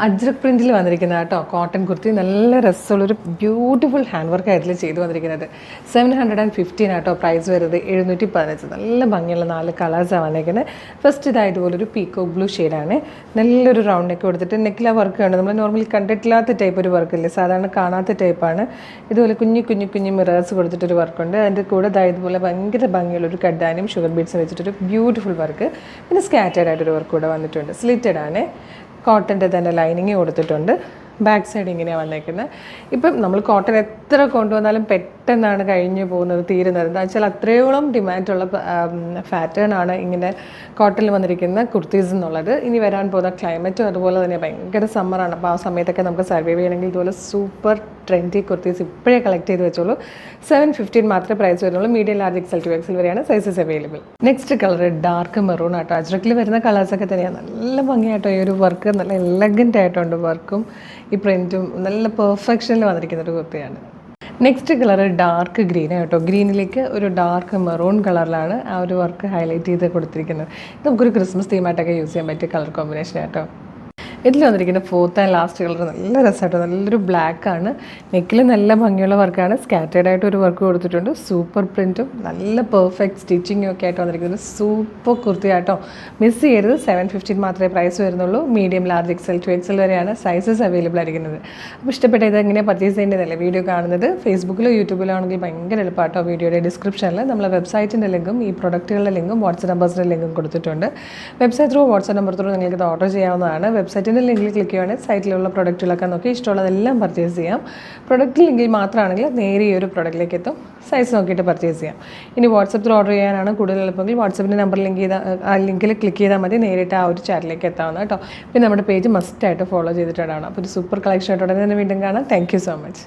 അജ്രക് പ്രിൻറ്റിൽ വന്നിരിക്കുന്ന കേട്ടോ കോട്ടൺ കുർത്തി നല്ല രസമുള്ളൊരു ബ്യൂട്ടിഫുൾ ഹാൻഡ് വർക്ക് ആയിട്ട് ചെയ്ത് വന്നിരിക്കുന്നത് 715 കേട്ടോ പ്രൈസ് വരുന്നത് 715. നല്ല ഭംഗിയുള്ള 4 കളേഴ്സാണ് വന്നിരിക്കുന്നത്. ഫസ്റ്റ് ഇതായതുപോലൊരു പീക്കോ ബ്ലൂ ഷെയ്ഡാണ്. നല്ലൊരു റൗണ്ട് നെക്ക് കൊടുത്തിട്ട് നെക്കിൽ ആ വർക്ക് ഉണ്ട്. നമ്മൾ നോർമലി കണ്ടിട്ടില്ലാത്ത ടൈപ്പ് ഒരു വർക്കില്ലേ, സാധാരണ കാണാത്ത ടൈപ്പാണ്. ഇതുപോലെ കുഞ്ഞു മിറേഴ്സ് കൊടുത്തിട്ടൊരു വർക്കുണ്ട്. അതിൻ്റെ കൂടെ ഇതായതുപോലെ ഭയങ്കര ഭംഗിയുള്ളൊരു കഡാനും ഷുഗർ ബീഡ്സും വെച്ചിട്ടൊരു ബ്യൂട്ടിഫുൾ വർക്ക്. പിന്നെ സ്കാറ്റേഡ് ആയിട്ടൊരു വർക്ക് കൂടെ വന്നിട്ടുണ്ട്. സ്ലിറ്റഡ് ആണ്. കോട്ടൻ്റെ തന്നെ ലൈനിങ് കൊടുത്തിട്ടുണ്ട്. ബാക്ക് സൈഡ് ഇങ്ങനെയാണ് വന്നേക്കുന്നത്. ഇപ്പം നമ്മൾ കോട്ടൺ എത്ര കൊണ്ടുവന്നാലും പെട്ടെന്നാണ് കഴിഞ്ഞു പോകുന്നത്, തീരുന്നത്. എന്താ വെച്ചാൽ അത്രയോളം ഡിമാൻഡുള്ള പാറ്റേൺ ആണ് ഇങ്ങനെ കോട്ടണിൽ വന്നിരിക്കുന്ന കുർത്തീസ് എന്നുള്ളത്. ഇനി വരാൻ പോകുന്ന ക്ലൈമറ്റും അതുപോലെ തന്നെ ഭയങ്കര സമ്മറാണ്. അപ്പോൾ ആ സമയത്തൊക്കെ നമുക്ക് സർവൈവ് ചെയ്യണമെങ്കിൽ ഇതുപോലെ സൂപ്പർ ട്രെൻഡി കുർത്തീസ് ഇപ്പോഴേ കളക്ട് ചെയ്ത് വെച്ചോളൂ. 715 മാത്രമേ പ്രൈസ് വരുന്നുള്ളൂ. Medium, large, XL to XL വരെയാണ് sizes available. Next colour dark maroon ആട്ടോ. അജ്രക്കിൽ വരുന്ന കളേഴ്സൊക്കെ തന്നെയാണ്. നല്ല ഭംഗിയായിട്ടോ ഈ ഒരു വർക്ക്, നല്ല എലഗൻ്റ് ആയിട്ടുണ്ട് വർക്കും ഈ പ്രിൻറ്റും. നല്ല പെർഫെക്ഷനിൽ വന്നിരിക്കുന്ന ഒരു കുർത്തിയാണ്. നെക്സ്റ്റ് കളർ ഡാർക്ക് ഗ്രീൻ കേട്ടോ. ഗ്രീനിലേക്ക് ഒരു ഡാർക്ക് മെറൂൺ കളറിലാണ് ആ ഒരു വർക്ക് ഹൈലൈറ്റ് ചെയ്ത് കൊടുത്തിരിക്കുന്നത്. നമുക്കൊരു ക്രിസ്മസ് തീമായിട്ടൊക്കെ യൂസ് ചെയ്യാൻ പറ്റിയ കളർ കോമ്പിനേഷൻ കേട്ടോ. ഇതിൽ വന്നിരിക്കുന്ന ഫോർത്ത് ആൻഡ് ലാസ്റ്റ് കളർ നല്ല രസമായിട്ടോ. നല്ലൊരു ബ്ലാക്കാണ്. നെക്കിൽ നല്ല ഭംഗിയുള്ള വർക്കാണ്. സ്കാറ്റേഡ് ആയിട്ട് ഒരു വർക്ക് കൊടുത്തിട്ടുണ്ട്. സൂപ്പർ പ്രിൻറ്റും നല്ല പെർഫെക്റ്റ് സ്റ്റിച്ചിങ്ങും ഒക്കെ ആയിട്ട് വന്നിരിക്കുന്നത് സൂപ്പർ കുർത്തി ആട്ടോ. മിസ് ചെയ്യരുത്. 715 മാത്രമേ പ്രൈസ് വരുന്നുള്ളൂ. Medium, large, XL to XL വരെയാണ് സൈസസ് അവൈലബിൾ ആയിരിക്കുന്നത്. അപ്പോൾ ഇഷ്ടപ്പെട്ട ഇത് എങ്ങനെ പർച്ചേസ് ചെയ്യേണ്ടതല്ലേ വീഡിയോ കാണുന്നത്. ഫേസ്ബുക്കിലോ യൂട്യൂബിലോ ആണെങ്കിൽ ഭയങ്കര എളുപ്പമാട്ടോ. വീഡിയോയുടെ ഡിസ്ക്രിപ്ഷനിൽ നമ്മളെ വെബ്സൈറ്റിൻ്റെ ലിങ്കും ഈ പ്രൊഡക്റ്റുകളുടെ ലിങ്കും വാട്സ്ആപ്പ് നമ്പേഴ്സിൻ്റെ ലിങ്കും കൊടുത്തിട്ടുണ്ട്. Website through WhatsApp number through നിങ്ങൾക്ക് ഇത് ഓർഡർ ചെയ്യാവുന്നതാണ്. വെബ്സൈറ്റിൻ്റെ ലിങ്കിൽ ക്ലിക്ക് ചെയ്യുകയാണെങ്കിൽ സൈറ്റിലുള്ള പ്രൊഡക്റ്റുകളൊക്കെ നോക്കി ഇഷ്ടമുള്ളതെല്ലാം പർച്ചേസ് ചെയ്യാം. പ്രൊഡക്റ്റ് ലിങ്കിൽ മാത്രമാണെങ്കിൽ നേരെ ഈ ഒരു പ്രൊഡക്റ്റിലേക്ക് എത്തും. സൈസ് നോക്കിയിട്ട് പർച്ചേസ് ചെയ്യാം. ഇനി വാട്സപ്പ് ത്രൂ ഓർഡർ ചെയ്യാനാണ് കൂടുതൽ എളുപ്പമെങ്കിൽ വാട്സപ്പിൻ്റെ നമ്പർ ആ ലിങ്കിൽ ക്ലിക്ക് ചെയ്താൽ മതി. നേരിട്ട് ആ ഒരു ചാറ്റിലേക്ക് എത്താവുന്ന കേട്ടോ. പിന്നെ നമ്മുടെ പേജ് മസ്റ്റായിട്ട് ഫോളോ ചെയ്തിട്ടാണ്. അപ്പോൾ ഒരു സൂപ്പർ കളക്ഷൻ ആയിട്ട് ഉടനെ തന്നെ വീണ്ടും കാണാം. Thank you so much.